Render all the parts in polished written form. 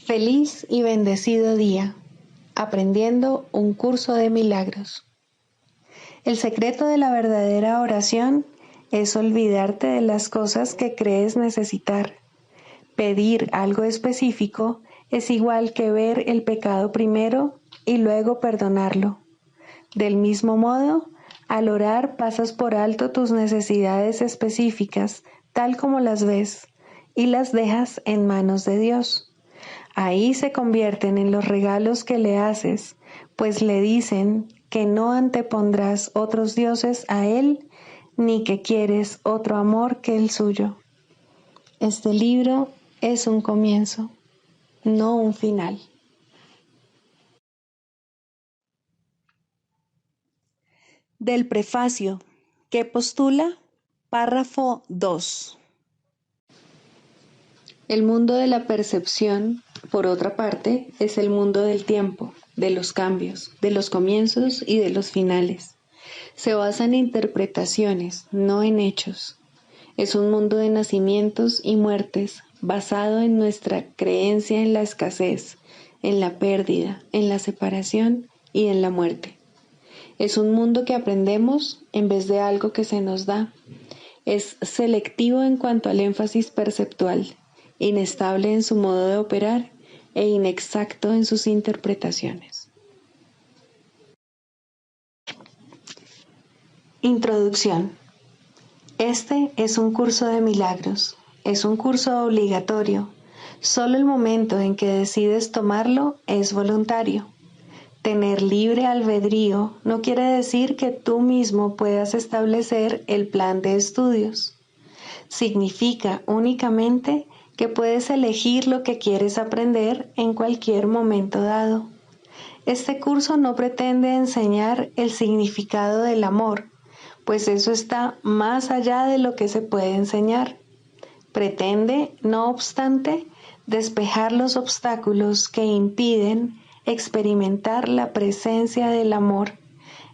Feliz y bendecido día, aprendiendo un curso de milagros. El secreto de la verdadera oración es olvidarte de las cosas que crees necesitar. Pedir algo específico es igual que ver el pecado primero y luego perdonarlo. Del mismo modo, al orar pasas por alto tus necesidades específicas, tal como las ves, y las dejas en manos de Dios. Ahí se convierten en los regalos que le haces, pues le dicen que no antepondrás otros dioses a Él, ni que quieres otro amor que el suyo. Este libro es un comienzo, no un final. Del prefacio, que postula, párrafo 2. El mundo de la percepción, por otra parte, es el mundo del tiempo, de los cambios, de los comienzos y de los finales. Se basa en interpretaciones, no en hechos. Es un mundo de nacimientos y muertes, basado en nuestra creencia en la escasez, en la pérdida, en la separación y en la muerte. Es un mundo que aprendemos en vez de algo que se nos da. Es selectivo en cuanto al énfasis perceptual, inestable en su modo de operar e inexacto en sus interpretaciones. Introducción. Este es un curso de milagros. Es un curso obligatorio. Solo el momento en que decides tomarlo es voluntario. Tener libre albedrío no quiere decir que tú mismo puedas establecer el plan de estudios. Significa únicamente que puedes elegir lo que quieres aprender en cualquier momento dado. Este curso no pretende enseñar el significado del amor, pues eso está más allá de lo que se puede enseñar. Pretende, no obstante, despejar los obstáculos que impiden experimentar la presencia del amor,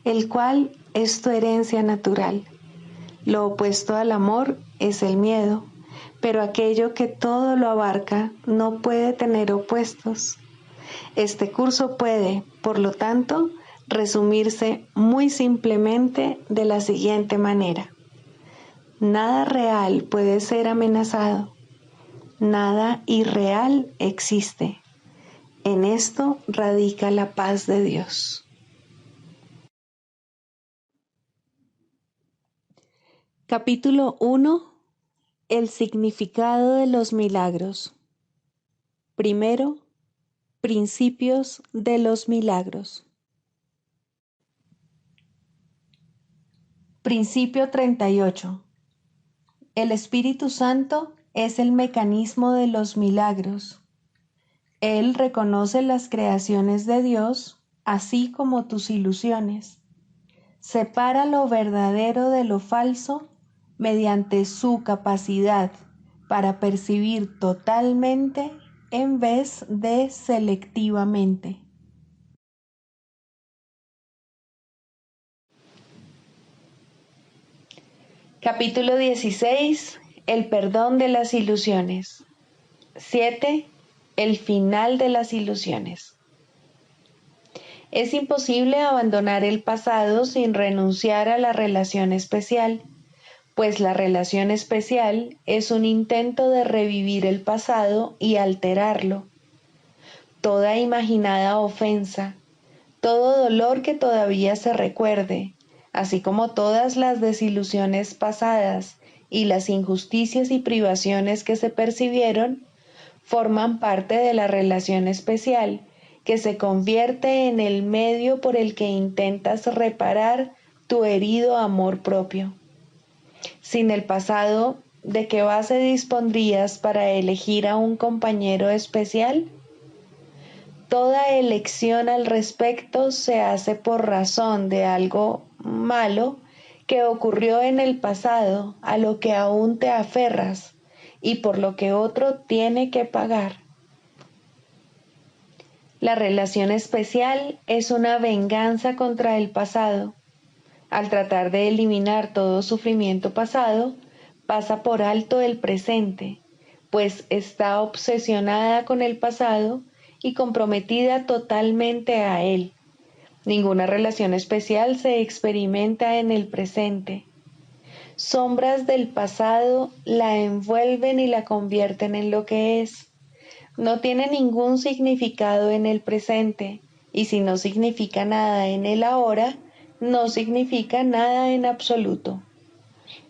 el cual es tu herencia natural. Lo opuesto al amor es el miedo, pero aquello que todo lo abarca no puede tener opuestos. Este curso puede, por lo tanto, resumirse muy simplemente de la siguiente manera. Nada real puede ser amenazado. Nada irreal existe. En esto radica la paz de Dios. Capítulo 1. El significado de los milagros. Primero, principios de los milagros. Principio 38. El Espíritu Santo es el mecanismo de los milagros. Él reconoce las creaciones de Dios, así como tus ilusiones. Separa lo verdadero de lo falso mediante su capacidad para percibir totalmente en vez de selectivamente. Capítulo 16. El perdón de las ilusiones. 7. El final de las ilusiones. Es imposible abandonar el pasado sin renunciar a la relación especial, pues la relación especial es un intento de revivir el pasado y alterarlo. Toda imaginada ofensa, todo dolor que todavía se recuerde, así como todas las desilusiones pasadas y las injusticias y privaciones que se percibieron, forman parte de la relación especial, que se convierte en el medio por el que intentas reparar tu herido amor propio. Sin el pasado, ¿de qué base dispondrías para elegir a un compañero especial? Toda elección al respecto se hace por razón de algo malo que ocurrió en el pasado, a lo que aún te aferras y por lo que otro tiene que pagar. La relación especial es una venganza contra el pasado. Al tratar de eliminar todo sufrimiento pasado, pasa por alto el presente, pues está obsesionada con el pasado y comprometida totalmente a él. Ninguna relación especial se experimenta en el presente. Sombras del pasado la envuelven y la convierten en lo que es. No tiene ningún significado en el presente, y si no significa nada en el ahora, no significa nada en absoluto.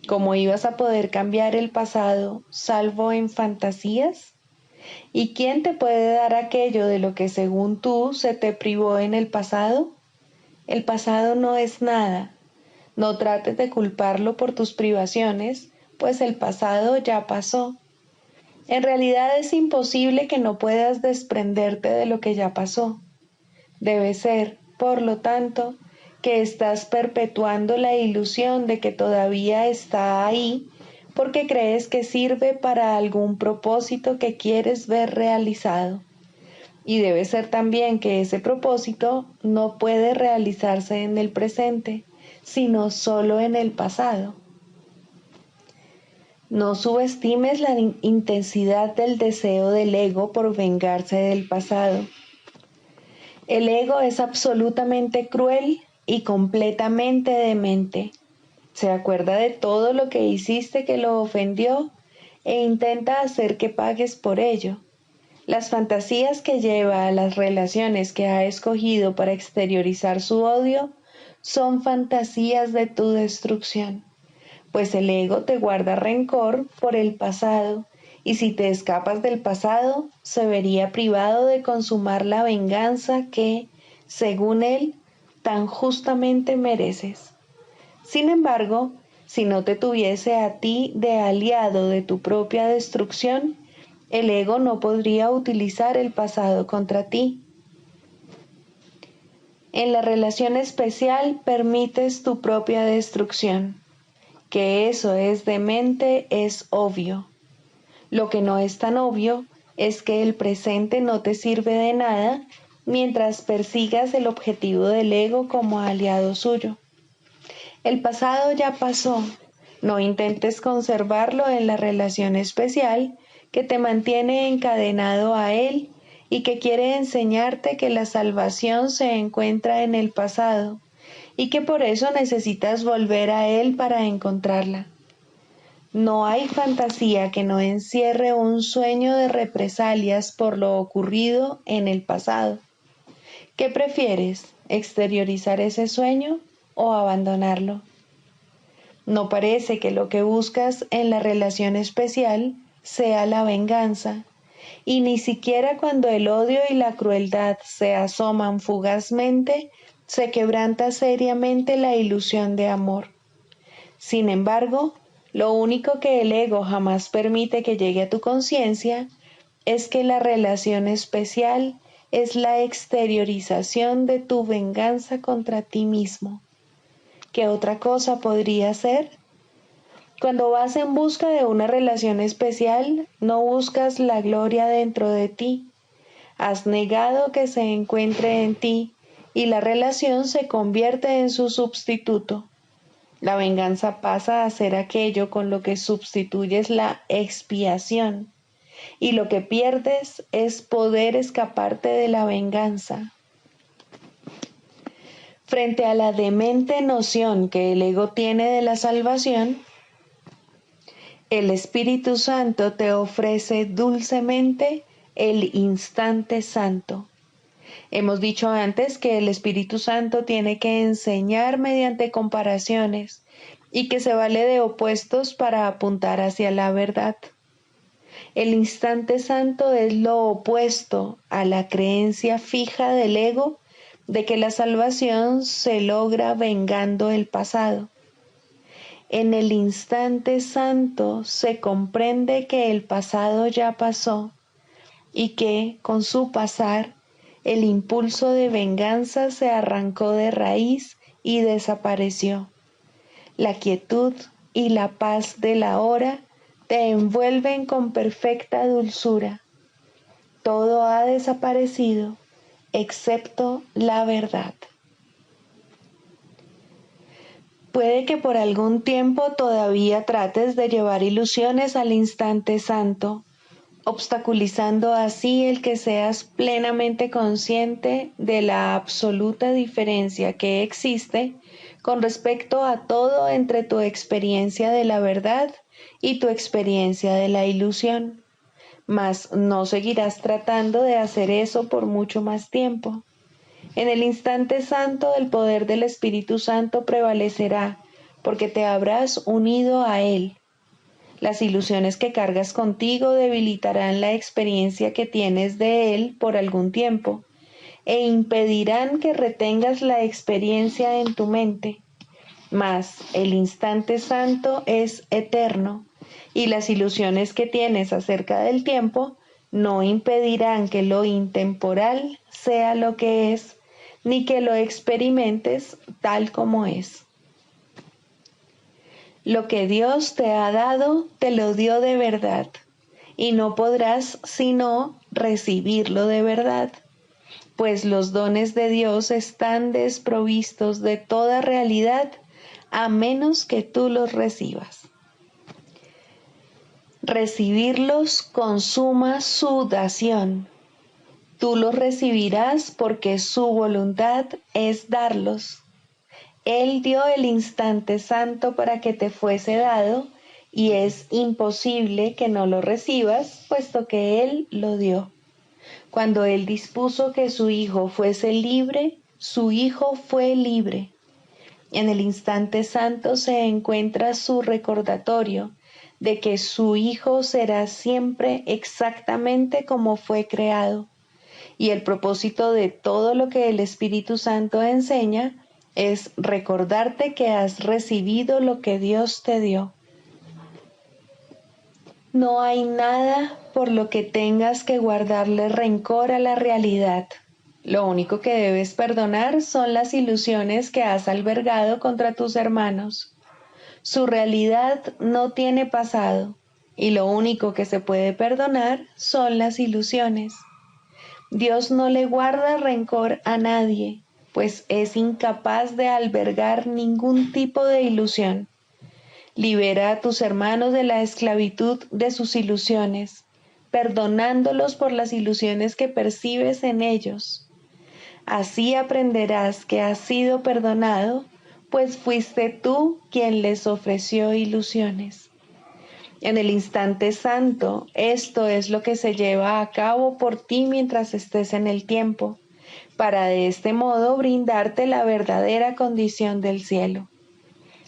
¿Cómo ibas a poder cambiar el pasado salvo en fantasías? ¿Y quién te puede dar aquello de lo que según tú se te privó en el pasado? El pasado no es nada. No trates de culparlo por tus privaciones, pues el pasado ya pasó. En realidad es imposible que no puedas desprenderte de lo que ya pasó. Debe ser, por lo tanto, que estás perpetuando la ilusión de que todavía está ahí porque crees que sirve para algún propósito que quieres ver realizado. Y debe ser también que ese propósito no puede realizarse en el presente, sino solo en el pasado. No subestimes la intensidad del deseo del ego por vengarse del pasado. El ego es absolutamente cruel y completamente demente. Se acuerda de todo lo que hiciste que lo ofendió e intenta hacer que pagues por ello. Las fantasías que lleva a las relaciones que ha escogido para exteriorizar su odio son fantasías de tu destrucción, pues el ego te guarda rencor por el pasado, y si te escapas del pasado, se vería privado de consumar la venganza que, según él, tan justamente mereces. Sin embargo, si no te tuviese a ti de aliado de tu propia destrucción, el ego no podría utilizar el pasado contra ti. En la relación especial permites tu propia destrucción. Que eso es demente es obvio. Lo que no es tan obvio es que el presente no te sirve de nada mientras persigas el objetivo del ego como aliado suyo. El pasado ya pasó. No intentes conservarlo en la relación especial que te mantiene encadenado a él y que quiere enseñarte que la salvación se encuentra en el pasado y que por eso necesitas volver a él para encontrarla. No hay fantasía que no encierre un sueño de represalias por lo ocurrido en el pasado. ¿Qué prefieres, exteriorizar ese sueño o abandonarlo? No parece que lo que buscas en la relación especial sea la venganza, y ni siquiera cuando el odio y la crueldad se asoman fugazmente, se quebranta seriamente la ilusión de amor. Sin embargo, lo único que el ego jamás permite que llegue a tu conciencia es que la relación especial es la exteriorización de tu venganza contra ti mismo. ¿Qué otra cosa podría ser? Cuando vas en busca de una relación especial, no buscas la gloria dentro de ti. Has negado que se encuentre en ti y la relación se convierte en su sustituto. La venganza pasa a ser aquello con lo que sustituyes la expiación, y lo que pierdes es poder escaparte de la venganza. Frente a la demente noción que el ego tiene de la salvación, el Espíritu Santo te ofrece dulcemente el instante santo. Hemos dicho antes que el Espíritu Santo tiene que enseñar mediante comparaciones y que se vale de opuestos para apuntar hacia la verdad. El instante santo es lo opuesto a la creencia fija del ego de que la salvación se logra vengando el pasado. En el instante santo se comprende que el pasado ya pasó y que, con su pasar, el impulso de venganza se arrancó de raíz y desapareció. La quietud y la paz de la hora te envuelven con perfecta dulzura. Todo ha desaparecido, excepto la verdad. Puede que por algún tiempo todavía trates de llevar ilusiones al instante santo, obstaculizando así el que seas plenamente consciente de la absoluta diferencia que existe con respecto a todo entre tu experiencia de la verdad y tu experiencia de la ilusión. Mas no seguirás tratando de hacer eso por mucho más tiempo. En el instante santo el poder del Espíritu Santo prevalecerá, porque te habrás unido a Él. Las ilusiones que cargas contigo debilitarán la experiencia que tienes de Él por algún tiempo, e impedirán que retengas la experiencia en tu mente. Mas el instante santo es eterno, y las ilusiones que tienes acerca del tiempo no impedirán que lo intemporal sea lo que es, ni que lo experimentes tal como es. Lo que Dios te ha dado, te lo dio de verdad, y no podrás sino recibirlo de verdad, pues los dones de Dios están desprovistos de toda realidad, a menos que tú los recibas. Recibirlos consuma su dación. Tú los recibirás porque su voluntad es darlos. Él dio el instante santo para que te fuese dado, y es imposible que no lo recibas, puesto que Él lo dio. Cuando Él dispuso que su Hijo fuese libre, su Hijo fue libre. En el instante santo se encuentra su recordatorio de que su Hijo será siempre exactamente como fue creado. Y el propósito de todo lo que el Espíritu Santo enseña es recordarte que has recibido lo que Dios te dio. No hay nada por lo que tengas que guardarle rencor a la realidad. Lo único que debes perdonar son las ilusiones que has albergado contra tus hermanos. Su realidad no tiene pasado, y lo único que se puede perdonar son las ilusiones. Dios no le guarda rencor a nadie, pues es incapaz de albergar ningún tipo de ilusión. Libera a tus hermanos de la esclavitud de sus ilusiones, perdonándolos por las ilusiones que percibes en ellos. Así aprenderás que has sido perdonado, pues fuiste tú quien les ofreció ilusiones. En el instante santo, esto es lo que se lleva a cabo por ti mientras estés en el tiempo, para de este modo brindarte la verdadera condición del cielo.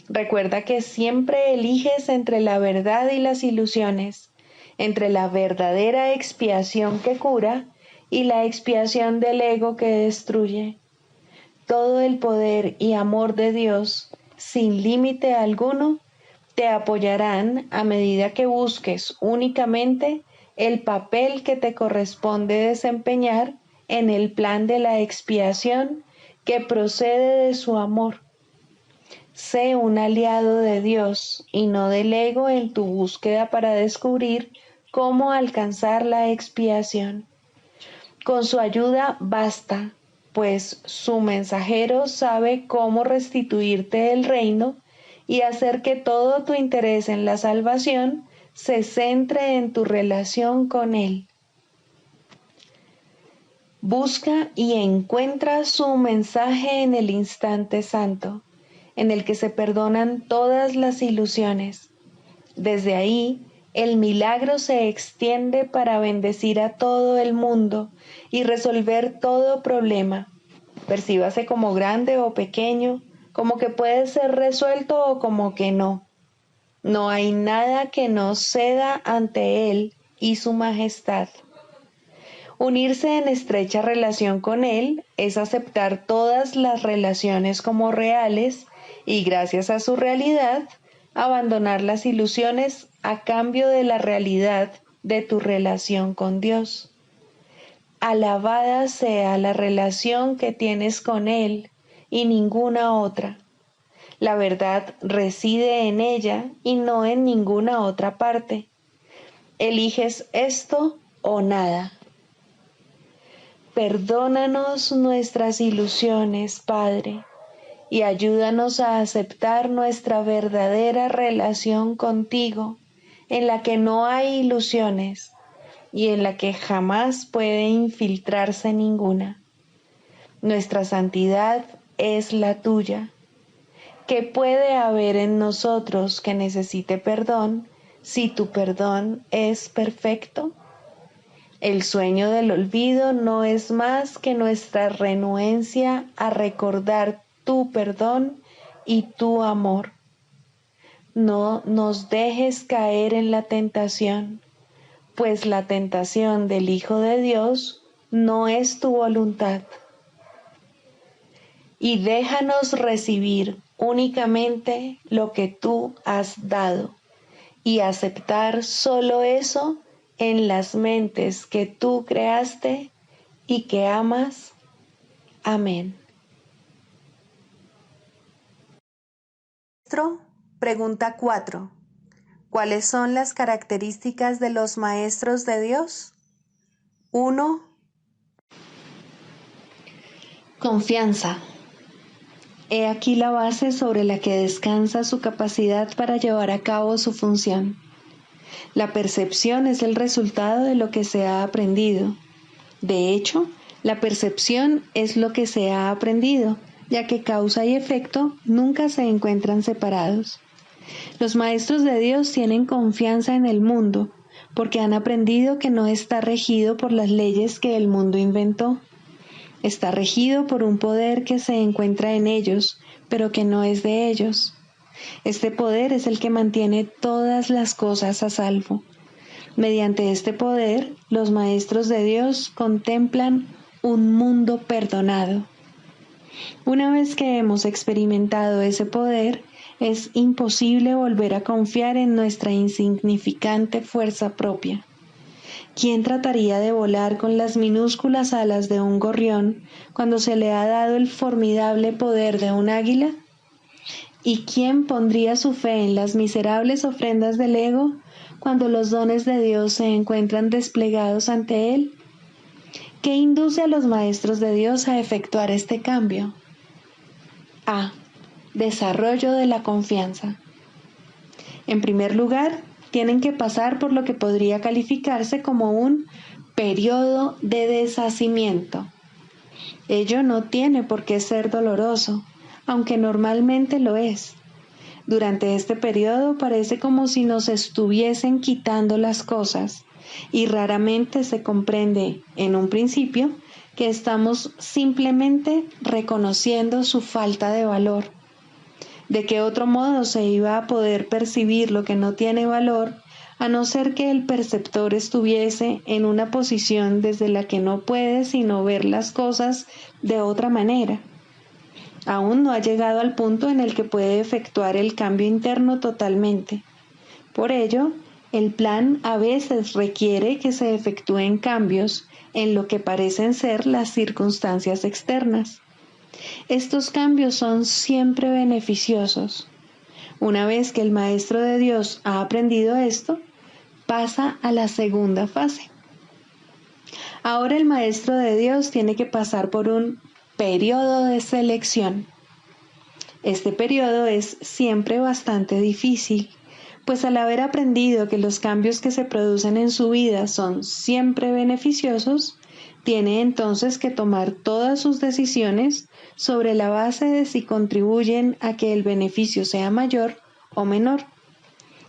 Recuerda que siempre eliges entre la verdad y las ilusiones, entre la verdadera expiación que cura y la expiación del ego que destruye. Todo el poder y amor de Dios, sin límite alguno, te apoyarán a medida que busques únicamente el papel que te corresponde desempeñar en el plan de la expiación que procede de su amor. Sé un aliado de Dios y no del ego en tu búsqueda para descubrir cómo alcanzar la expiación. Con su ayuda basta, pues su mensajero sabe cómo restituirte el reino y hacer que todo tu interés en la salvación se centre en tu relación con Él. Busca y encuentra su mensaje en el instante santo, en el que se perdonan todas las ilusiones. Desde ahí, el milagro se extiende para bendecir a todo el mundo y resolver todo problema, percíbase como grande o pequeño, como que puede ser resuelto o como que no. No hay nada que no ceda ante Él y su majestad. Unirse en estrecha relación con Él es aceptar todas las relaciones como reales y, gracias a su realidad, abandonar las ilusiones a cambio de la realidad de tu relación con Dios. Alabada sea la relación que tienes con Él y ninguna otra. La verdad reside en ella y no en ninguna otra parte. Eliges esto o nada. Perdónanos nuestras ilusiones, Padre, y ayúdanos a aceptar nuestra verdadera relación contigo, en la que no hay ilusiones, y en la que jamás puede infiltrarse ninguna. Nuestra santidad es la tuya. ¿Qué puede haber en nosotros que necesite perdón si tu perdón es perfecto? El sueño del olvido no es más que nuestra renuencia a recordar tu perdón y tu amor. No nos dejes caer en la tentación, pues la tentación del Hijo de Dios no es tu voluntad. Y déjanos recibir únicamente lo que tú has dado y aceptar solo eso en las mentes que tú creaste y que amas. Amén. Pregunta 4. ¿Cuáles son las características de los maestros de Dios? 1. Confianza. He aquí la base sobre la que descansa su capacidad para llevar a cabo su función. La percepción es el resultado de lo que se ha aprendido. De hecho, la percepción es lo que se ha aprendido, ya que causa y efecto nunca se encuentran separados. Los maestros de Dios tienen confianza en el mundo, porque han aprendido que no está regido por las leyes que el mundo inventó. Está regido por un poder que se encuentra en ellos, pero que no es de ellos. Este poder es el que mantiene todas las cosas a salvo. Mediante este poder, los maestros de Dios contemplan un mundo perdonado. Una vez que hemos experimentado ese poder, es imposible volver a confiar en nuestra insignificante fuerza propia. ¿Quién trataría de volar con las minúsculas alas de un gorrión cuando se le ha dado el formidable poder de un águila? ¿Y quién pondría su fe en las miserables ofrendas del ego cuando los dones de Dios se encuentran desplegados ante él? ¿Qué induce a los maestros de Dios a efectuar este cambio? A. Desarrollo de la confianza. En primer lugar, tienen que pasar por lo que podría calificarse como un periodo de deshacimiento. Ello no tiene por qué ser doloroso, aunque normalmente lo es. Durante este periodo parece como si nos estuviesen quitando las cosas, y raramente se comprende, en un principio, que estamos simplemente reconociendo su falta de valor. ¿De qué otro modo se iba a poder percibir lo que no tiene valor, a no ser que el perceptor estuviese en una posición desde la que no puede sino ver las cosas de otra manera? Aún no ha llegado al punto en el que puede efectuar el cambio interno totalmente. Por ello, el plan a veces requiere que se efectúen cambios en lo que parecen ser las circunstancias externas. Estos cambios son siempre beneficiosos. Una vez que el maestro de Dios ha aprendido esto, pasa a la segunda fase. Ahora el maestro de Dios tiene que pasar por un periodo de selección. Este periodo es siempre bastante difícil, pues al haber aprendido que los cambios que se producen en su vida son siempre beneficiosos, tiene entonces que tomar todas sus decisiones sobre la base de si contribuyen a que el beneficio sea mayor o menor.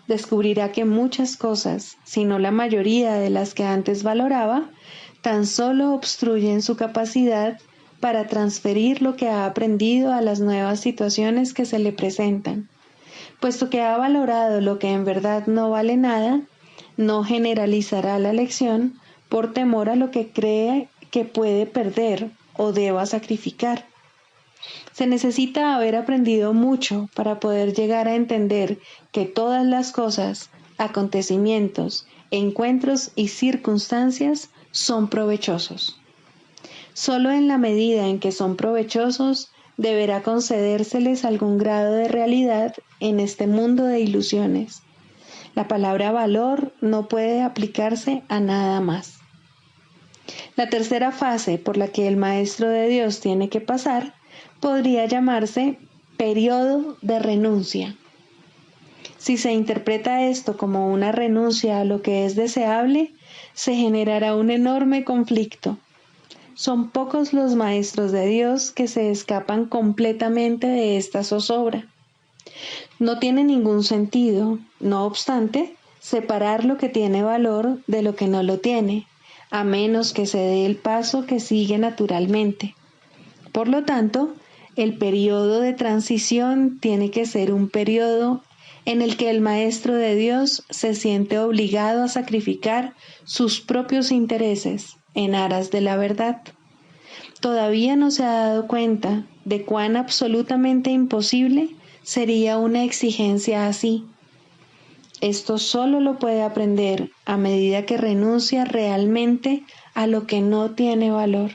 Descubrirá que muchas cosas, si no la mayoría de las que antes valoraba, tan solo obstruyen su capacidad para transferir lo que ha aprendido a las nuevas situaciones que se le presentan. Puesto que ha valorado lo que en verdad no vale nada, no generalizará la lección por temor a lo que cree que puede perder o deba sacrificar. Se necesita haber aprendido mucho para poder llegar a entender que todas las cosas, acontecimientos, encuentros y circunstancias son provechosos. Solo en la medida en que son provechosos, deberá concedérseles algún grado de realidad en este mundo de ilusiones. La palabra valor no puede aplicarse a nada más. La tercera fase por la que el maestro de Dios tiene que pasar podría llamarse periodo de renuncia. Si se interpreta esto como una renuncia a lo que es deseable, se generará un enorme conflicto. Son pocos los maestros de Dios que se escapan completamente de esta zozobra. No tiene ningún sentido, no obstante, separar lo que tiene valor de lo que no lo tiene, a menos que se dé el paso que sigue naturalmente. Por lo tanto, el periodo de transición tiene que ser un periodo en el que el Maestro de Dios se siente obligado a sacrificar sus propios intereses en aras de la verdad. Todavía no se ha dado cuenta de cuán absolutamente imposible sería una exigencia así. Esto solo lo puede aprender a medida que renuncia realmente a lo que no tiene valor.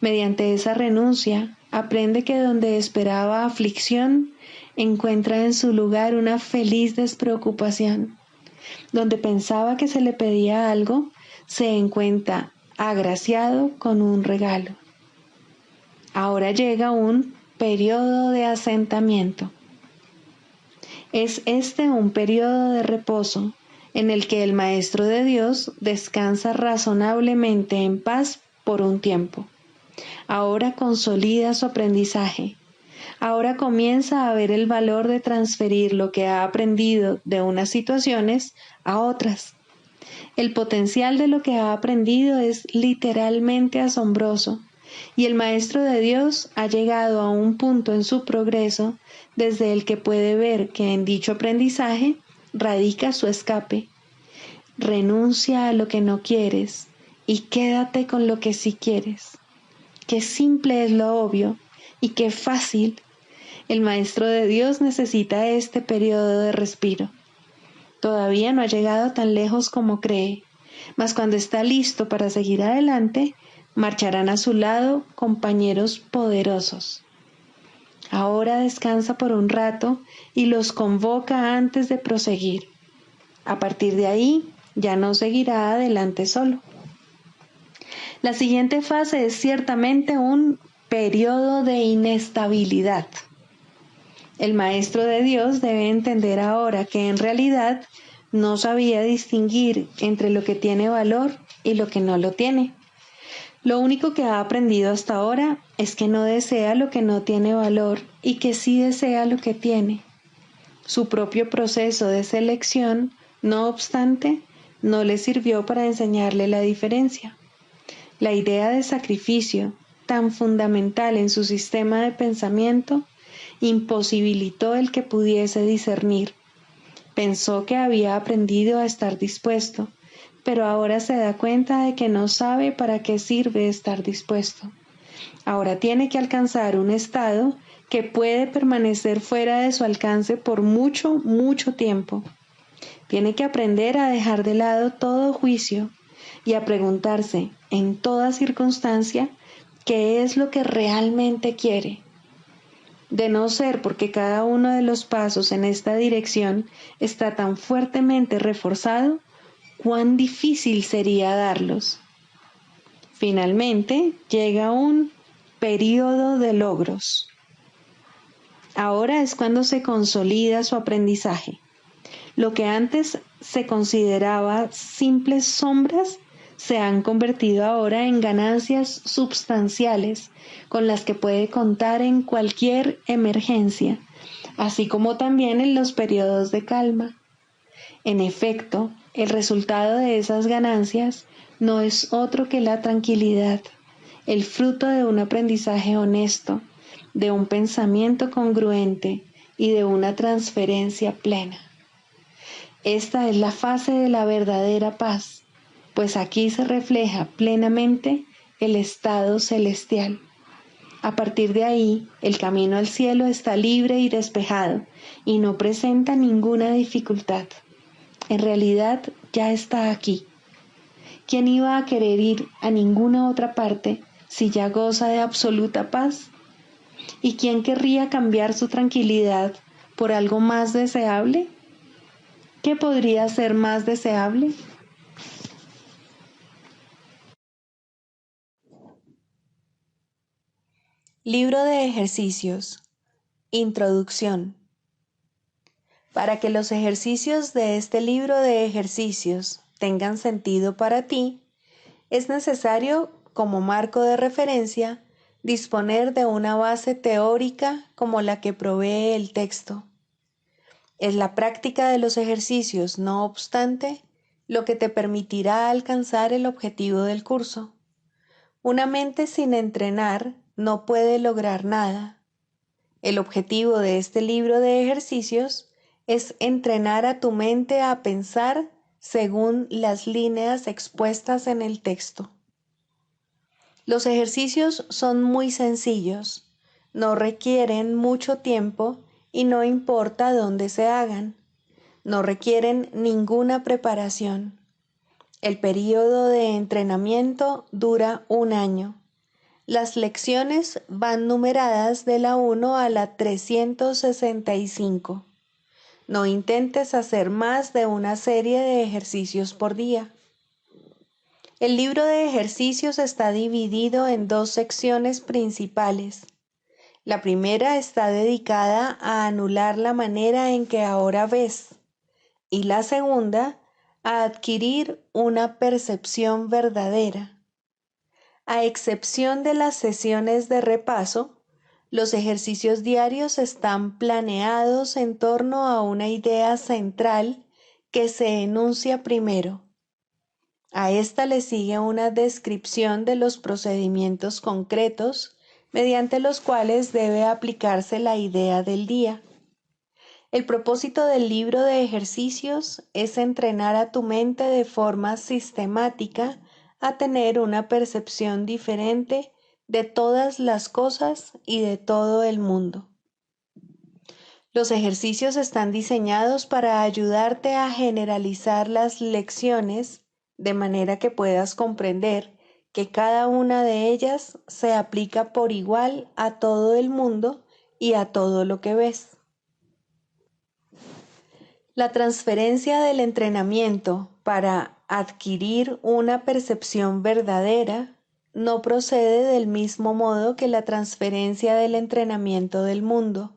Mediante esa renuncia, aprende que donde esperaba aflicción, encuentra en su lugar una feliz despreocupación. Donde pensaba que se le pedía algo, se encuentra agraciado con un regalo. Ahora llega un periodo de asentamiento. Es este un periodo de reposo en el que el Maestro de Dios descansa razonablemente en paz por un tiempo. Ahora consolida su aprendizaje. Ahora comienza a ver el valor de transferir lo que ha aprendido de unas situaciones a otras. El potencial de lo que ha aprendido es literalmente asombroso, y el Maestro de Dios ha llegado a un punto en su progreso desde el que puede ver que en dicho aprendizaje radica su escape. Renuncia a lo que no quieres y quédate con lo que sí quieres. Qué simple es lo obvio y qué fácil. El Maestro de Dios necesita este periodo de respiro. Todavía no ha llegado tan lejos como cree, mas cuando está listo para seguir adelante, marcharán a su lado compañeros poderosos. Ahora descansa por un rato y los convoca antes de proseguir. A partir de ahí, ya no seguirá adelante solo. La siguiente fase es ciertamente un periodo de inestabilidad. El Maestro de Dios debe entender ahora que en realidad no sabía distinguir entre lo que tiene valor y lo que no lo tiene. Lo único que ha aprendido hasta ahora es que no desea lo que no tiene valor y que sí desea lo que tiene. Su propio proceso de selección, no obstante, no le sirvió para enseñarle la diferencia. La idea de sacrificio, tan fundamental en su sistema de pensamiento, imposibilitó el que pudiese discernir. Pensó que había aprendido a estar dispuesto, pero ahora se da cuenta de que no sabe para qué sirve estar dispuesto. Ahora tiene que alcanzar un estado que puede permanecer fuera de su alcance por mucho, mucho tiempo. Tiene que aprender a dejar de lado todo juicio y a preguntarse en toda circunstancia qué es lo que realmente quiere. De no ser porque cada uno de los pasos en esta dirección está tan fuertemente reforzado, cuán difícil sería darlos. Finalmente, llega un periodo de logros. Ahora es cuando se consolida su aprendizaje. Lo que antes se consideraba simples sombras se han convertido ahora en ganancias substanciales con las que puede contar en cualquier emergencia, así como también en los periodos de calma. En efecto, el resultado de esas ganancias no es otro que la tranquilidad, el fruto de un aprendizaje honesto, de un pensamiento congruente y de una transferencia plena. Esta es la fase de la verdadera paz, pues aquí se refleja plenamente el estado celestial. A partir de ahí, el camino al cielo está libre y despejado y no presenta ninguna dificultad. En realidad, ya está aquí. ¿Quién iba a querer ir a ninguna otra parte si ya goza de absoluta paz? ¿Y quién querría cambiar su tranquilidad por algo más deseable? ¿Qué podría ser más deseable? Libro de ejercicios. Introducción. Para que los ejercicios de este libro de ejercicios tengan sentido para ti, es necesario, como marco de referencia, disponer de una base teórica como la que provee el texto. Es la práctica de los ejercicios, no obstante, lo que te permitirá alcanzar el objetivo del curso. Una mente sin entrenar no puede lograr nada. El objetivo de este libro de ejercicios es entrenar a tu mente a pensar según las líneas expuestas en el texto. Los ejercicios son muy sencillos, no requieren mucho tiempo y no importa dónde se hagan. No requieren ninguna preparación. El período de entrenamiento dura 1 año. Las lecciones van numeradas de la 1 a la 365. No intentes hacer más de una serie de ejercicios por día. El libro de ejercicios está dividido en 2 secciones principales. La primera está dedicada a anular la manera en que ahora ves, y la segunda a adquirir una percepción verdadera. A excepción de las sesiones de repaso, los ejercicios diarios están planeados en torno a una idea central que se enuncia primero. A esta le sigue una descripción de los procedimientos concretos mediante los cuales debe aplicarse la idea del día. El propósito del libro de ejercicios es entrenar a tu mente de forma sistemática a tener una percepción diferente de todas las cosas y de todo el mundo. Los ejercicios están diseñados para ayudarte a generalizar las lecciones de manera que puedas comprender que cada una de ellas se aplica por igual a todo el mundo y a todo lo que ves. La transferencia del entrenamiento para adquirir una percepción verdadera no procede del mismo modo que la transferencia del entrenamiento del mundo.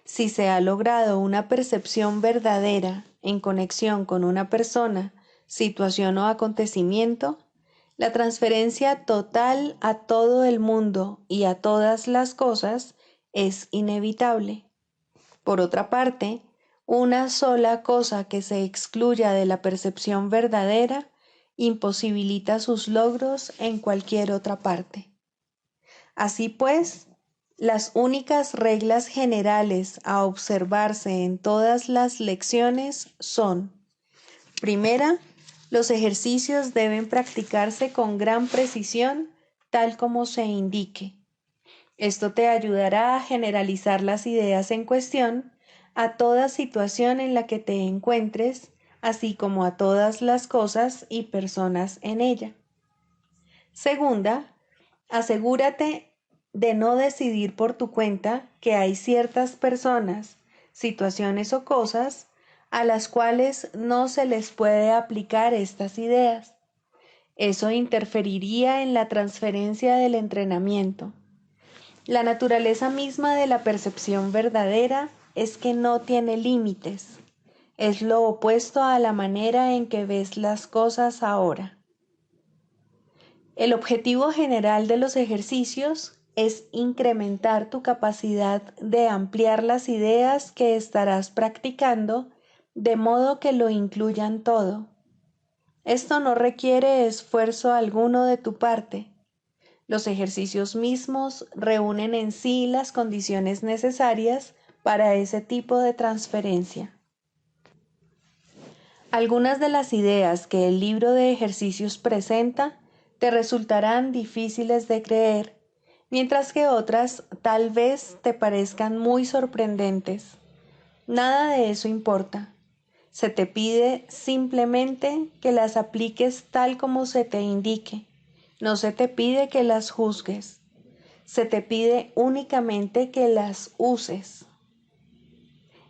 Si se ha logrado una percepción verdadera en conexión con una persona, situación o acontecimiento, la transferencia total a todo el mundo y a todas las cosas es inevitable. Por otra parte, una sola cosa que se excluya de la percepción verdadera imposibilita sus logros en cualquier otra parte. Así pues, las únicas reglas generales a observarse en todas las lecciones son: primera, los ejercicios deben practicarse con gran precisión, tal como se indique. Esto te ayudará a generalizar las ideas en cuestión a toda situación en la que te encuentres, así como a todas las cosas y personas en ella. Segunda, asegúrate de no decidir por tu cuenta que hay ciertas personas, situaciones o cosas a las cuales no se les puede aplicar estas ideas. Eso interferiría en la transferencia del entrenamiento. La naturaleza misma de la percepción verdadera es que no tiene límites. Es lo opuesto a la manera en que ves las cosas ahora. El objetivo general de los ejercicios es incrementar tu capacidad de ampliar las ideas que estarás practicando de modo que lo incluyan todo. Esto no requiere esfuerzo alguno de tu parte. Los ejercicios mismos reúnen en sí las condiciones necesarias para ese tipo de transferencia. Algunas de las ideas que el libro de ejercicios presenta te resultarán difíciles de creer, mientras que otras tal vez te parezcan muy sorprendentes. Nada de eso importa. Se te pide simplemente que las apliques tal como se te indique. No se te pide que las juzgues. Se te pide únicamente que las uses.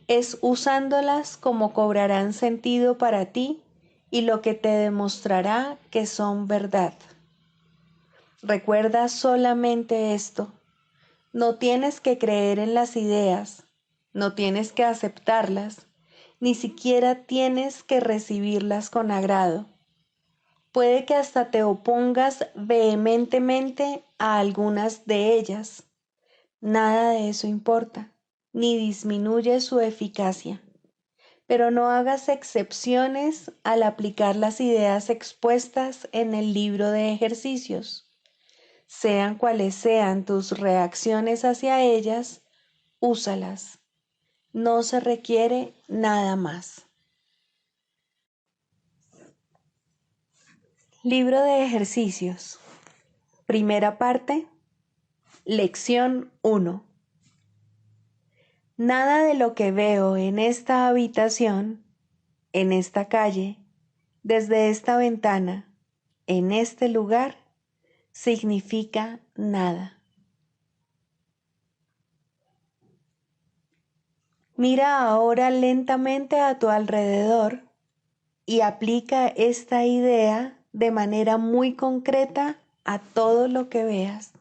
Es usándolas como cobrarán sentido para ti y lo que te demostrará que son verdad. Recuerda solamente esto: no tienes que creer en las ideas, no tienes que aceptarlas Ni siquiera tienes que recibirlas con agrado. Puede que hasta te opongas vehementemente a algunas de ellas. Nada de eso importa, ni disminuye su eficacia. Pero no hagas excepciones al aplicar las ideas expuestas en el libro de ejercicios. Sean cuales sean tus reacciones hacia ellas, úsalas. No se requiere nada más. Libro de ejercicios. Primera parte. Lección 1. Nada de lo que veo en esta habitación, en esta calle, desde esta ventana, en este lugar, significa nada. Mira ahora lentamente a tu alrededor y aplica esta idea de manera muy concreta a todo lo que veas.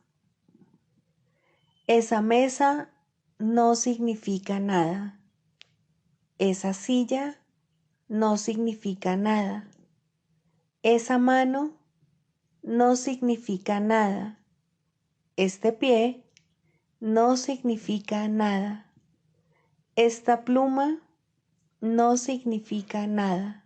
Esa mesa no significa nada. Esa silla no significa nada. Esa mano no significa nada. Este pie no significa nada. Esta pluma no significa nada.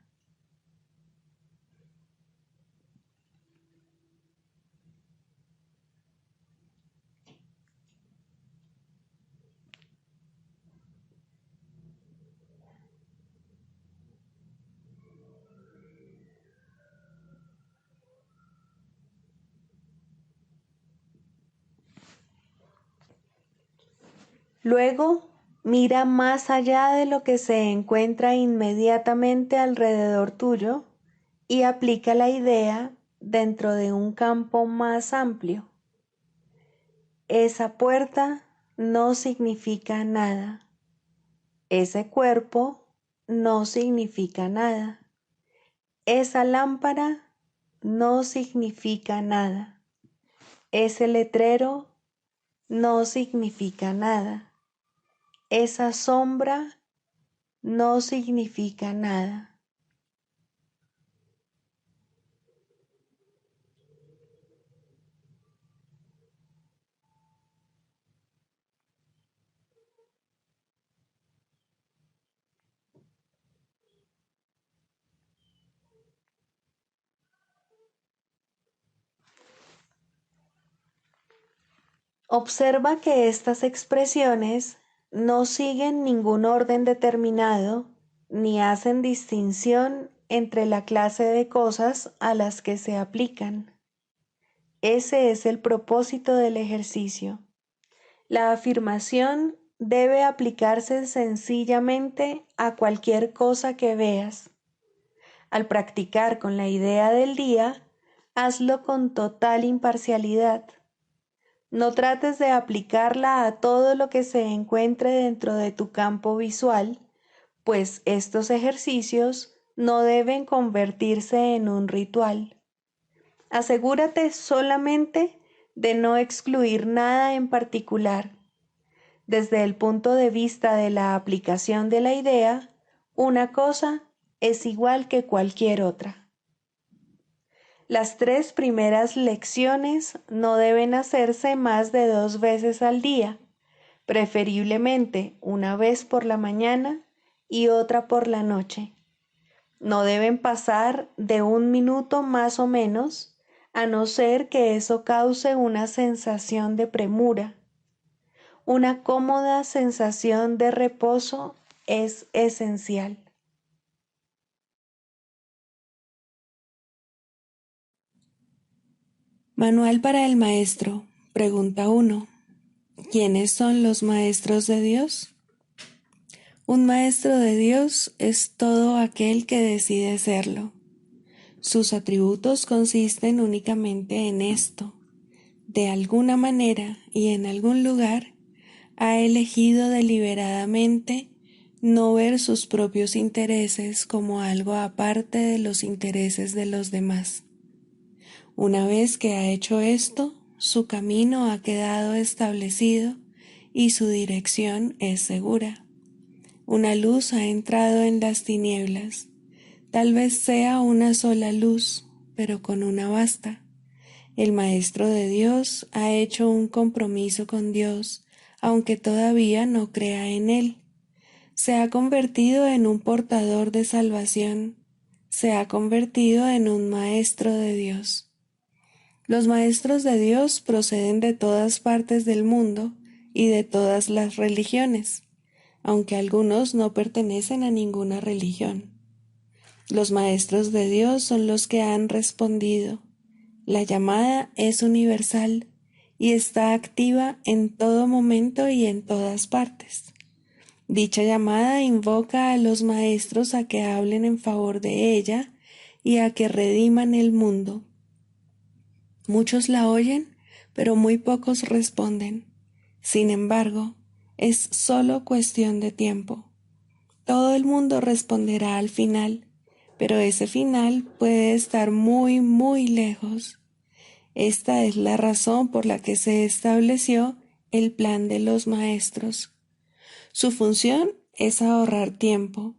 Luego, mira más allá de lo que se encuentra inmediatamente alrededor tuyo y aplica la idea dentro de un campo más amplio. Esa puerta no significa nada. Ese cuerpo no significa nada. Esa lámpara no significa nada. Ese letrero no significa nada. Esa sombra no significa nada. Observa que estas expresiones no siguen ningún orden determinado ni hacen distinción entre la clase de cosas a las que se aplican. Ese es el propósito del ejercicio. La afirmación debe aplicarse sencillamente a cualquier cosa que veas. Al practicar con la idea del día, hazlo con total imparcialidad. No trates de aplicarla a todo lo que se encuentre dentro de tu campo visual, pues estos ejercicios no deben convertirse en un ritual. Asegúrate solamente de no excluir nada en particular. Desde el punto de vista de la aplicación de la idea, una cosa es igual que cualquier otra. Las 3 primeras lecciones no deben hacerse más de 2 veces al día, preferiblemente una vez por la mañana y otra por la noche. No deben pasar de 1 minuto más o menos, a no ser que eso cause una sensación de premura. Una cómoda sensación de reposo es esencial. Manual para el maestro. Pregunta 1. ¿Quiénes son los maestros de Dios? Un maestro de Dios es todo aquel que decide serlo. Sus atributos consisten únicamente en esto. De alguna manera y en algún lugar, ha elegido deliberadamente no ver sus propios intereses como algo aparte de los intereses de los demás. Una vez que ha hecho esto, su camino ha quedado establecido y su dirección es segura. una luz ha entrado en las tinieblas. Tal vez sea una sola luz, pero con una basta. El Maestro de Dios ha hecho un compromiso con Dios, aunque todavía no crea en Él. Se ha convertido en un portador de salvación. Se ha convertido en un Maestro de Dios. Los Maestros de Dios proceden de todas partes del mundo y de todas las religiones, aunque algunos no pertenecen a ninguna religión. Los Maestros de Dios son los que han respondido. La llamada es universal y está activa en todo momento y en todas partes. Dicha llamada invoca a los maestros a que hablen en favor de ella y a que rediman el mundo. Muchos la oyen, pero muy pocos responden. Sin embargo, es solo cuestión de tiempo. Todo el mundo responderá al final, pero ese final puede estar muy, muy lejos. Esta es la razón por la que se estableció el plan de los maestros. Su función es ahorrar tiempo.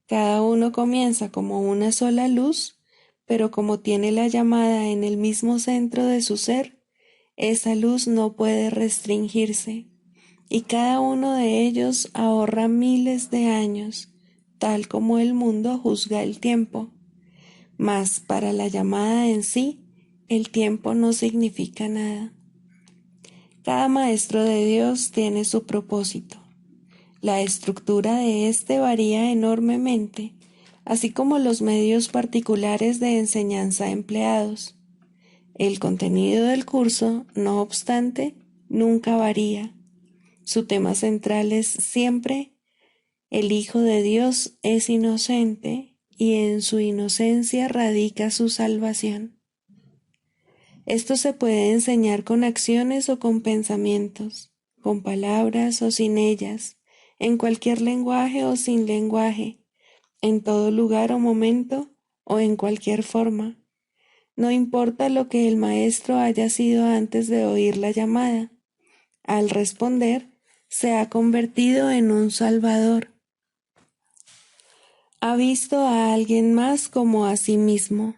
Cada uno comienza como una sola luz, pero como tiene la llamada en el mismo centro de su ser, esa luz no puede restringirse, y cada uno de ellos ahorra miles de años, tal como el mundo juzga el tiempo. Mas para la llamada en sí, el tiempo no significa nada. Cada maestro de Dios tiene su propósito. La estructura de éste varía enormemente, así como los medios particulares de enseñanza empleados. El contenido del curso, no obstante, nunca varía. Su tema central es siempre: el Hijo de Dios es inocente y en su inocencia radica su salvación. Esto se puede enseñar con acciones o con pensamientos, con palabras o sin ellas, en cualquier lenguaje o sin lenguaje, en todo lugar o momento o en cualquier forma. No importa lo que el maestro haya sido antes de oír la llamada. Al responder, se ha convertido en un salvador. Ha visto a alguien más como a sí mismo.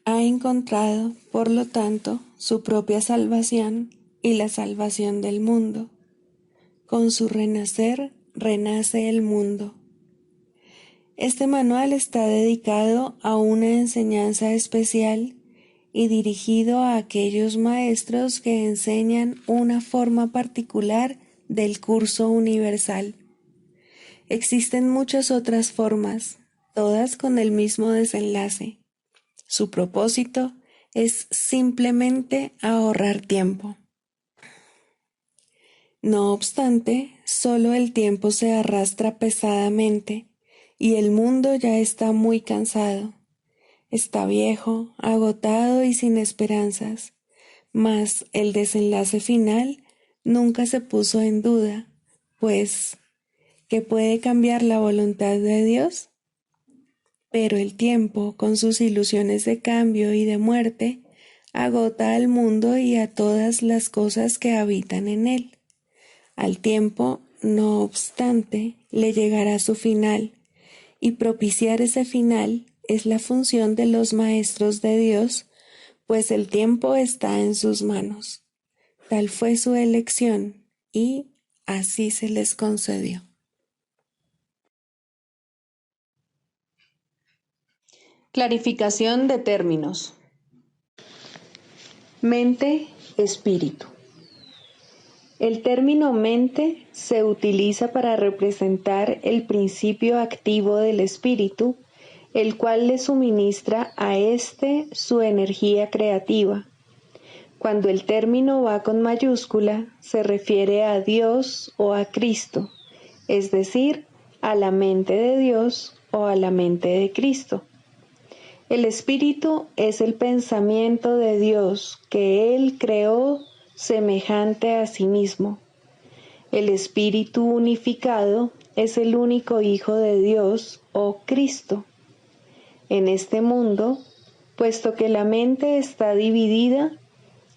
Ha encontrado, por lo tanto, su propia salvación y la salvación del mundo. Con su renacer, renace el mundo. Este manual está dedicado a una enseñanza especial y dirigido a aquellos maestros que enseñan una forma particular del curso universal. Existen muchas otras formas, todas con el mismo desenlace. Su propósito es simplemente ahorrar tiempo. No obstante, solo el tiempo se arrastra pesadamente y el mundo ya está muy cansado. Está viejo, agotado y sin esperanzas, mas el desenlace final nunca se puso en duda, pues, ¿qué puede cambiar la voluntad de Dios? Pero el tiempo, con sus ilusiones de cambio y de muerte, agota al mundo y a todas las cosas que habitan en él. Al tiempo, no obstante, le llegará su final, y propiciar ese final es la función de los maestros de Dios, pues el tiempo está en sus manos. Tal fue su elección, y así se les concedió. Clarificación de términos. Mente, espíritu. El término mente se utiliza para representar el principio activo del espíritu, el cual le suministra a éste su energía creativa. Cuando el término va con mayúscula, se refiere a Dios o a Cristo, es decir, a la mente de Dios o a la mente de Cristo. El espíritu es el pensamiento de Dios que Él creó semejante a sí mismo. El espíritu unificado es el único Hijo de Dios o Cristo. En este mundo, puesto que la mente está dividida,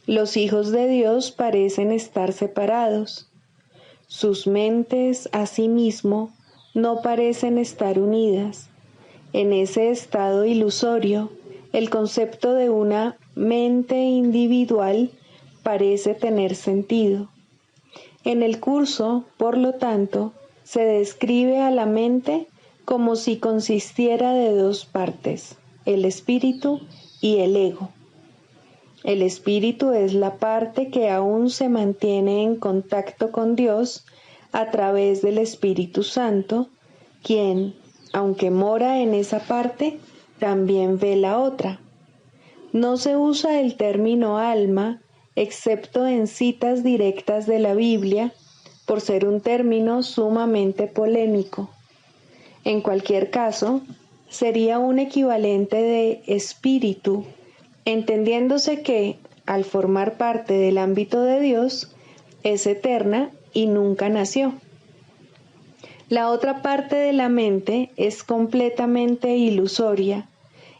los hijos de Dios parecen estar separados. Sus mentes, asimismo, no parecen estar unidas. En ese estado ilusorio, el concepto de una mente individual parece tener sentido. En el curso, por lo tanto, se describe a la mente como si consistiera de dos partes, el espíritu y el ego. El espíritu es la parte que aún se mantiene en contacto con Dios a través del Espíritu Santo, quien, aunque mora en esa parte, también ve la otra. No se usa el término alma, excepto en citas directas de la Biblia, por ser un término sumamente polémico. En cualquier caso, sería un equivalente de espíritu, entendiéndose que, al formar parte del ámbito de Dios, es eterna y nunca nació. La otra parte de la mente es completamente ilusoria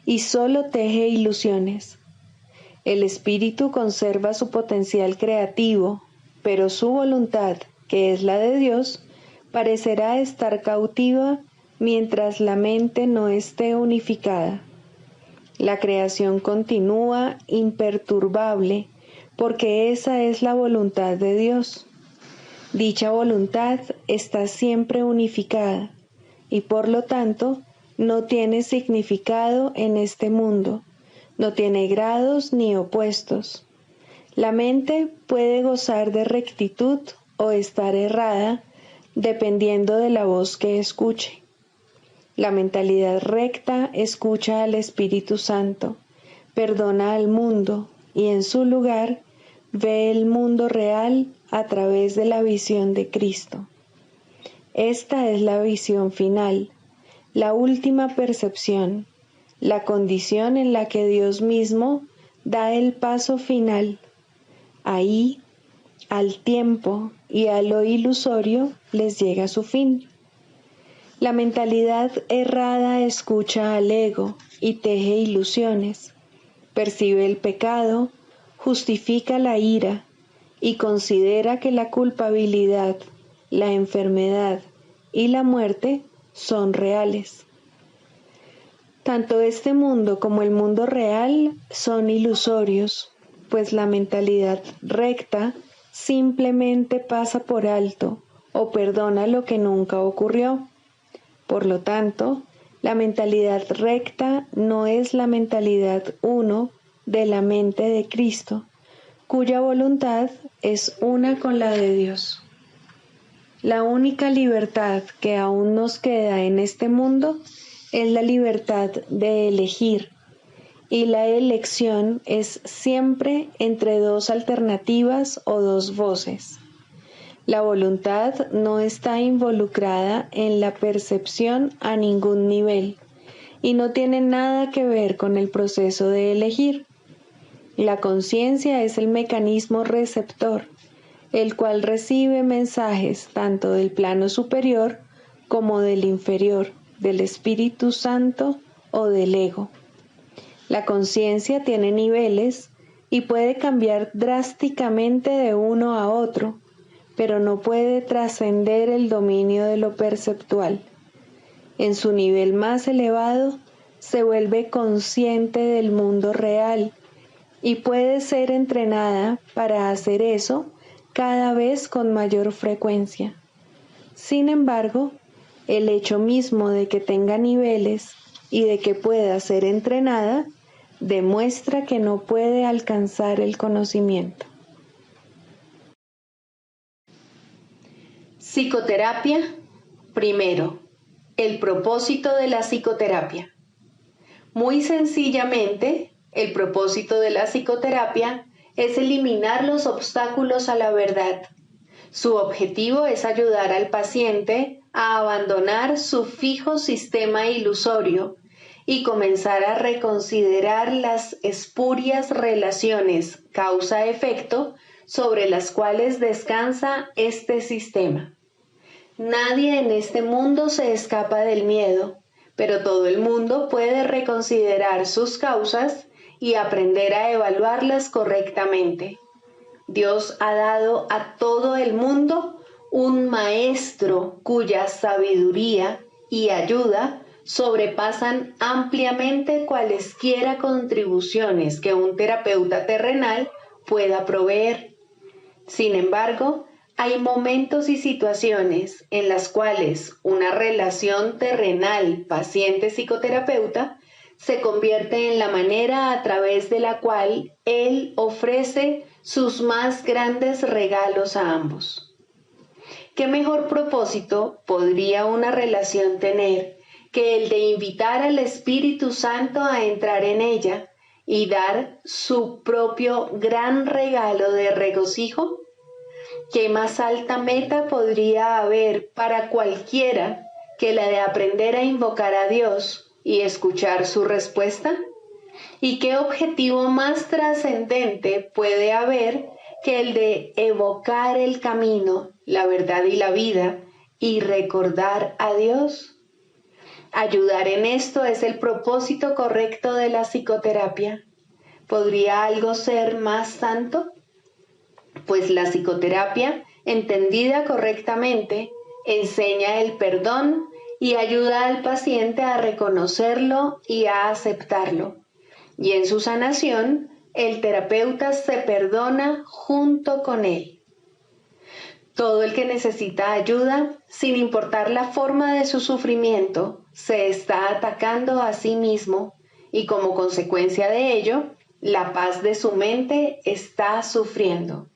y solo teje ilusiones. El espíritu conserva su potencial creativo, pero su voluntad, que es la de Dios, parecerá estar cautiva mientras la mente no esté unificada. La creación continúa imperturbable porque esa es la voluntad de Dios. Dicha voluntad está siempre unificada y por lo tanto no tiene significado en este mundo, no tiene grados ni opuestos. La mente puede gozar de rectitud o estar errada dependiendo de la voz que escuche. La mentalidad recta escucha al Espíritu Santo, perdona al mundo y en su lugar ve el mundo real a través de la visión de Cristo. Esta es la visión final, la última percepción, la condición en la que Dios mismo da el paso final. Ahí, al tiempo y a lo ilusorio les llega su fin. La mentalidad errada escucha al ego y teje ilusiones, percibe el pecado, justifica la ira y considera que la culpabilidad, la enfermedad y la muerte son reales. Tanto este mundo como el mundo real son ilusorios, pues la mentalidad recta simplemente pasa por alto o perdona lo que nunca ocurrió. Por lo tanto, la mentalidad recta no es la mentalidad uno de la mente de Cristo, cuya voluntad es una con la de Dios. La única libertad que aún nos queda en este mundo es la libertad de elegir, y la elección es siempre entre dos alternativas o dos voces. La voluntad no está involucrada en la percepción a ningún nivel y no tiene nada que ver con el proceso de elegir. La conciencia es el mecanismo receptor, el cual recibe mensajes tanto del plano superior como del inferior, del Espíritu Santo o del ego. La conciencia tiene niveles y puede cambiar drásticamente de uno a otro, pero no puede trascender el dominio de lo perceptual. En su nivel más elevado, se vuelve consciente del mundo real y puede ser entrenada para hacer eso cada vez con mayor frecuencia. Sin embargo, el hecho mismo de que tenga niveles y de que pueda ser entrenada demuestra que no puede alcanzar el conocimiento. Psicoterapia. Primero, el propósito de la psicoterapia. Muy sencillamente, el propósito de la psicoterapia es eliminar los obstáculos a la verdad. Su objetivo es ayudar al paciente a abandonar su fijo sistema ilusorio y comenzar a reconsiderar las espurias relaciones causa-efecto sobre las cuales descansa este sistema. Nadie en este mundo se escapa del miedo, pero todo el mundo puede reconsiderar sus causas y aprender a evaluarlas correctamente. Dios ha dado a todo el mundo un maestro cuya sabiduría y ayuda sobrepasan ampliamente cualesquiera contribuciones que un terapeuta terrenal pueda proveer. Sin embargo, hay momentos y situaciones en las cuales una relación terrenal paciente-psicoterapeuta se convierte en la manera a través de la cual él ofrece sus más grandes regalos a ambos. ¿Qué mejor propósito podría una relación tener que el de invitar al Espíritu Santo a entrar en ella y dar su propio gran regalo de regocijo? ¿Qué más alta meta podría haber para cualquiera que la de aprender a invocar a Dios y escuchar su respuesta? ¿Y qué objetivo más trascendente puede haber que el de evocar el camino, la verdad y la vida y recordar a Dios? Ayudar en esto es el propósito correcto de la psicoterapia. ¿Podría algo ser más santo? Pues la psicoterapia, entendida correctamente, enseña el perdón y ayuda al paciente a reconocerlo y a aceptarlo. Y en su sanación, el terapeuta se perdona junto con él. Todo el que necesita ayuda, sin importar la forma de su sufrimiento, se está atacando a sí mismo y como consecuencia de ello, la paz de su mente está sufriendo.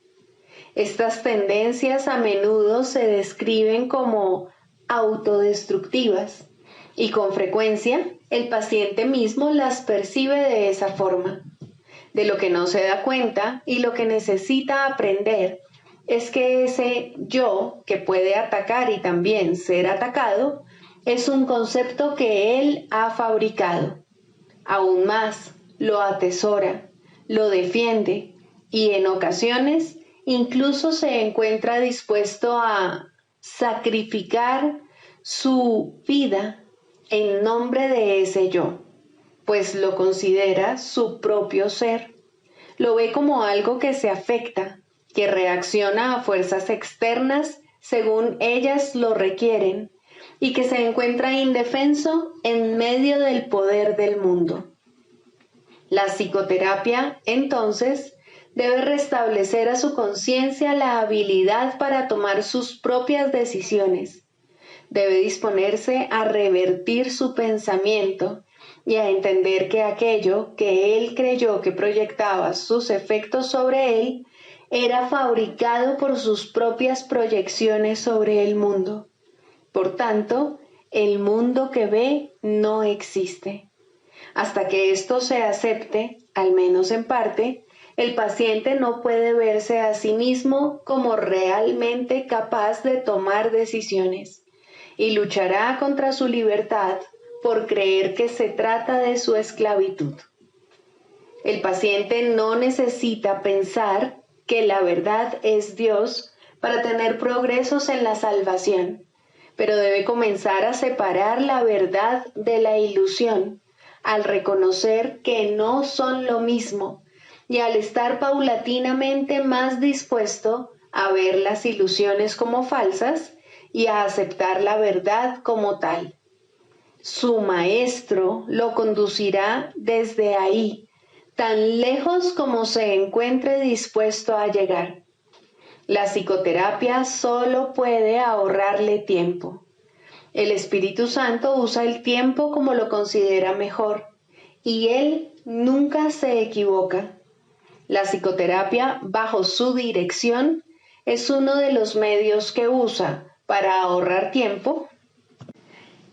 Estas tendencias a menudo se describen como autodestructivas y con frecuencia el paciente mismo las percibe de esa forma. De lo que no se da cuenta y lo que necesita aprender es que ese yo que puede atacar y también ser atacado es un concepto que él ha fabricado. Aún más, lo atesora, lo defiende y en ocasiones incluso se encuentra dispuesto a sacrificar su vida en nombre de ese yo, pues lo considera su propio ser. Lo ve como algo que se afecta, que reacciona a fuerzas externas según ellas lo requieren y que se encuentra indefenso en medio del poder del mundo. La psicoterapia, entonces, debe restablecer a su conciencia la habilidad para tomar sus propias decisiones. Debe disponerse a revertir su pensamiento y a entender que aquello que él creyó que proyectaba sus efectos sobre él era fabricado por sus propias proyecciones sobre el mundo. Por tanto, el mundo que ve no existe. Hasta que esto se acepte, al menos en parte, el paciente no puede verse a sí mismo como realmente capaz de tomar decisiones y luchará contra su libertad por creer que se trata de su esclavitud. El paciente no necesita pensar que la verdad es Dios para tener progresos en la salvación, pero debe comenzar a separar la verdad de la ilusión al reconocer que no son lo mismo y al estar paulatinamente más dispuesto a ver las ilusiones como falsas y a aceptar la verdad como tal. Su maestro lo conducirá desde ahí, tan lejos como se encuentre dispuesto a llegar. La psicoterapia solo puede ahorrarle tiempo. El Espíritu Santo usa el tiempo como lo considera mejor, y Él nunca se equivoca. La psicoterapia, bajo su dirección, es uno de los medios que usa para ahorrar tiempo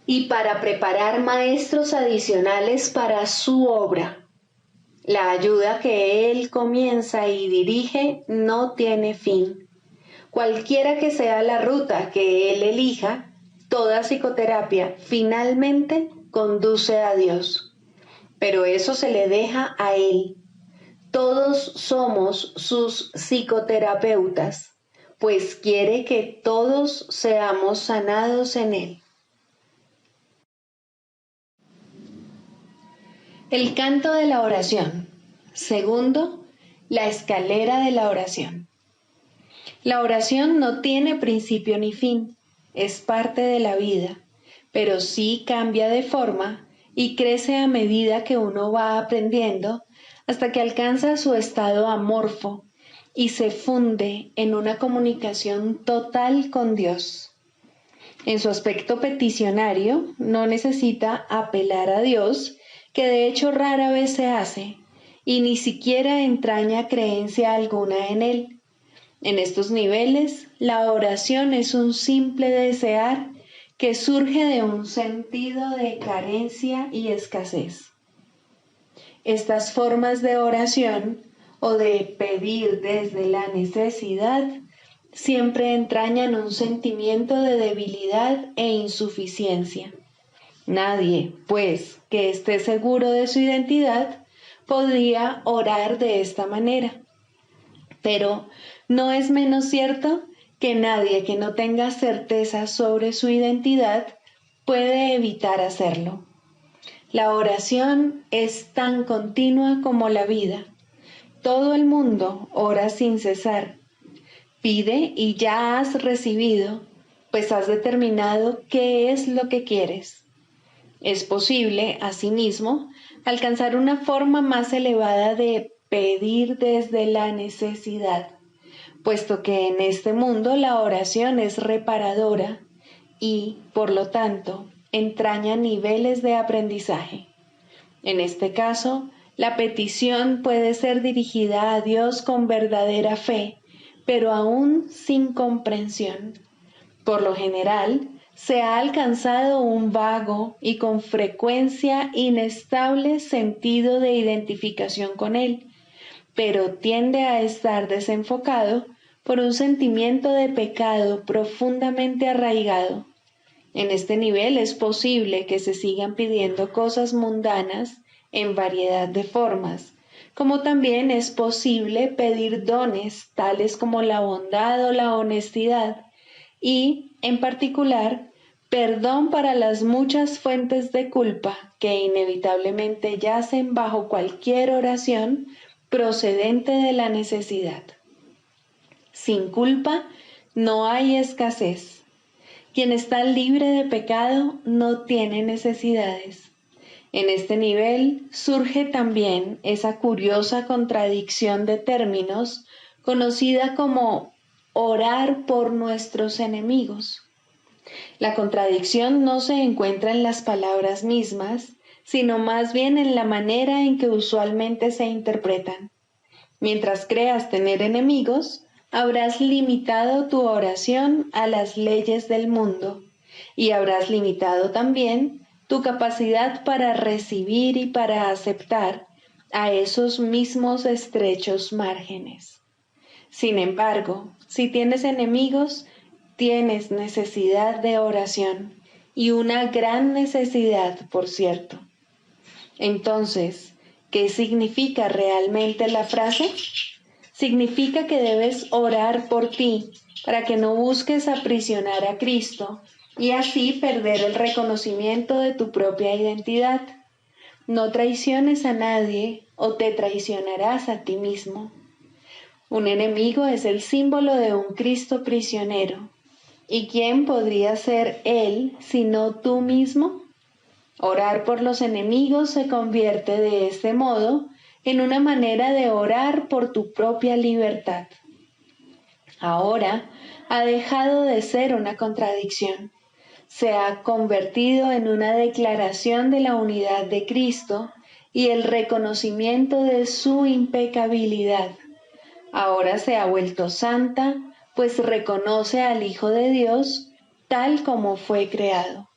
y para preparar maestros adicionales para su obra. La ayuda que Él comienza y dirige no tiene fin. Cualquiera que sea la ruta que Él elija, toda psicoterapia finalmente conduce a Dios. Pero eso se le deja a Él. Todos somos sus psicoterapeutas, pues quiere que todos seamos sanados en Él. El canto de la oración. Segundo, la escalera de la oración. La oración no tiene principio ni fin, es parte de la vida, pero sí cambia de forma y crece a medida que uno va aprendiendo hasta que alcanza su estado amorfo y se funde en una comunicación total con Dios. En su aspecto peticionario, no necesita apelar a Dios, que de hecho rara vez se hace, y ni siquiera entraña creencia alguna en Él. En estos niveles, la oración es un simple desear que surge de un sentido de carencia y escasez. Estas formas de oración o de pedir desde la necesidad siempre entrañan un sentimiento de debilidad e insuficiencia. Nadie, pues, que esté seguro de su identidad, podría orar de esta manera. Pero no es menos cierto que nadie que no tenga certeza sobre su identidad puede evitar hacerlo. La oración es tan continua como la vida. Todo el mundo ora sin cesar. Pide y ya has recibido, pues has determinado qué es lo que quieres. Es posible, asimismo, alcanzar una forma más elevada de pedir desde la necesidad, puesto que en este mundo la oración es reparadora y, por lo tanto, entraña niveles de aprendizaje. En este caso, la petición puede ser dirigida a Dios con verdadera fe, pero aún sin comprensión. Por lo general, se ha alcanzado un vago y con frecuencia inestable sentido de identificación con Él, pero tiende a estar desenfocado por un sentimiento de pecado profundamente arraigado. En este nivel es posible que se sigan pidiendo cosas mundanas en variedad de formas, como también es posible pedir dones tales como la bondad o la honestidad y, en particular, perdón para las muchas fuentes de culpa que inevitablemente yacen bajo cualquier oración procedente de la necesidad. Sin culpa no hay escasez. Quien está libre de pecado no tiene necesidades. En este nivel surge también esa curiosa contradicción de términos conocida como orar por nuestros enemigos. La contradicción no se encuentra en las palabras mismas, sino más bien en la manera en que usualmente se interpretan. Mientras creas tener enemigos, habrás limitado tu oración a las leyes del mundo y habrás limitado también tu capacidad para recibir y para aceptar a esos mismos estrechos márgenes. Sin embargo, si tienes enemigos, tienes necesidad de oración y una gran necesidad, por cierto. Entonces, ¿qué significa realmente la frase? Significa que debes orar por ti para que no busques aprisionar a Cristo y así perder el reconocimiento de tu propia identidad. No traiciones a nadie o te traicionarás a ti mismo. Un enemigo es el símbolo de un Cristo prisionero. ¿Y quién podría ser él sino tú mismo? Orar por los enemigos se convierte de este modo en una manera de orar por tu propia libertad. Ahora ha dejado de ser una contradicción. Se ha convertido en una declaración de la unidad de Cristo y el reconocimiento de su impecabilidad. Ahora se ha vuelto santa, pues reconoce al Hijo de Dios tal como fue creado.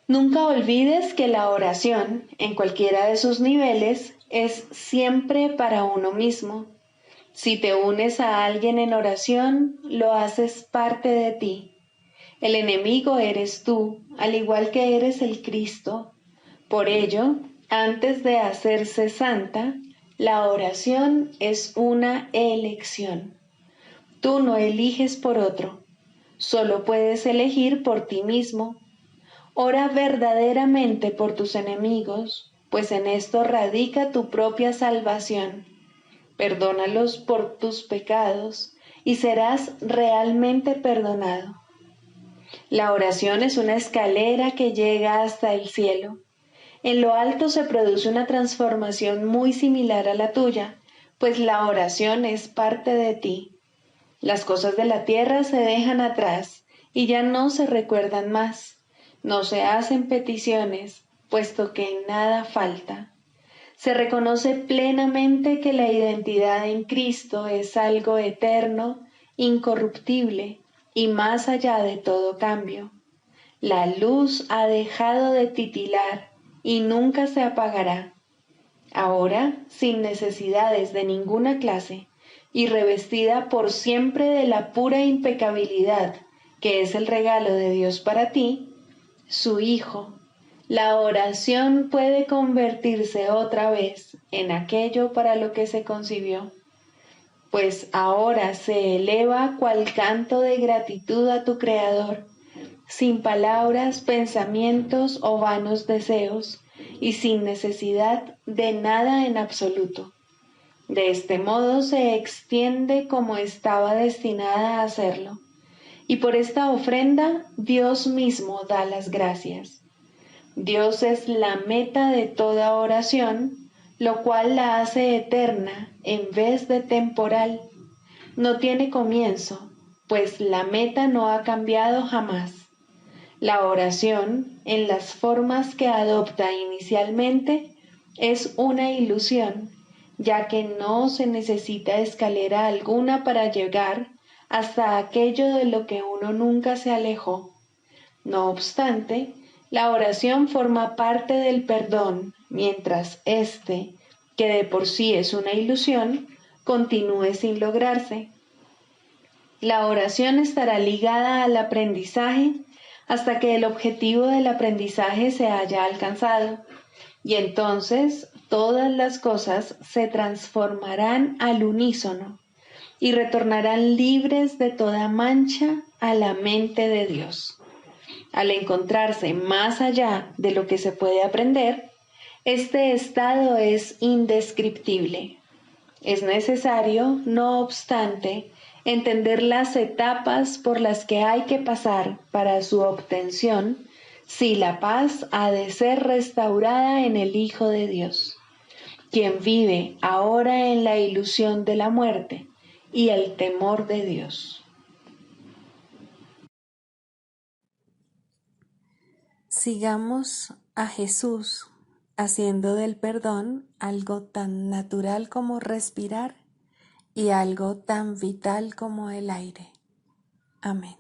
Nunca olvides que la oración, en cualquiera de sus niveles, es siempre para uno mismo. Si te unes a alguien en oración, lo haces parte de ti. El enemigo eres tú, al igual que eres el Cristo. Por ello, antes de hacerse santa, la oración es una elección. Tú no eliges por otro, solo puedes elegir por ti mismo. Ora verdaderamente por tus enemigos, pues en esto radica tu propia salvación. Perdónalos por tus pecados y serás realmente perdonado. La oración es una escalera que llega hasta el cielo. En lo alto se produce una transformación muy similar a la tuya, pues la oración es parte de ti. Las cosas de la tierra se dejan atrás y ya no se recuerdan más. No se hacen peticiones, puesto que nada falta. Se reconoce plenamente que la identidad en Cristo es algo eterno, incorruptible y más allá de todo cambio. La luz ha dejado de titilar y nunca se apagará. Ahora, sin necesidades de ninguna clase y revestida por siempre de la pura impecabilidad que es el regalo de Dios para ti, su Hijo, la oración puede convertirse otra vez en aquello para lo que se concibió, pues ahora se eleva cual canto de gratitud a tu Creador, sin palabras, pensamientos o vanos deseos, y sin necesidad de nada en absoluto. De este modo se extiende como estaba destinada a hacerlo, y por esta ofrenda Dios mismo da las gracias. Dios es la meta de toda oración, lo cual la hace eterna en vez de temporal. No tiene comienzo, pues la meta no ha cambiado jamás. La oración, en las formas que adopta inicialmente, es una ilusión, ya que no se necesita escalera alguna para llegar hasta aquello de lo que uno nunca se alejó. No obstante, la oración forma parte del perdón, mientras éste, que de por sí es una ilusión, continúe sin lograrse. La oración estará ligada al aprendizaje hasta que el objetivo del aprendizaje se haya alcanzado, y entonces todas las cosas se transformarán al unísono y retornarán libres de toda mancha a la mente de Dios. Al encontrarse más allá de lo que se puede aprender, este estado es indescriptible. Es necesario, no obstante, entender las etapas por las que hay que pasar para su obtención, si la paz ha de ser restaurada en el Hijo de Dios, quien vive ahora en la ilusión de la muerte y el temor de Dios. Sigamos a Jesús haciendo del perdón algo tan natural como respirar y algo tan vital como el aire. Amén.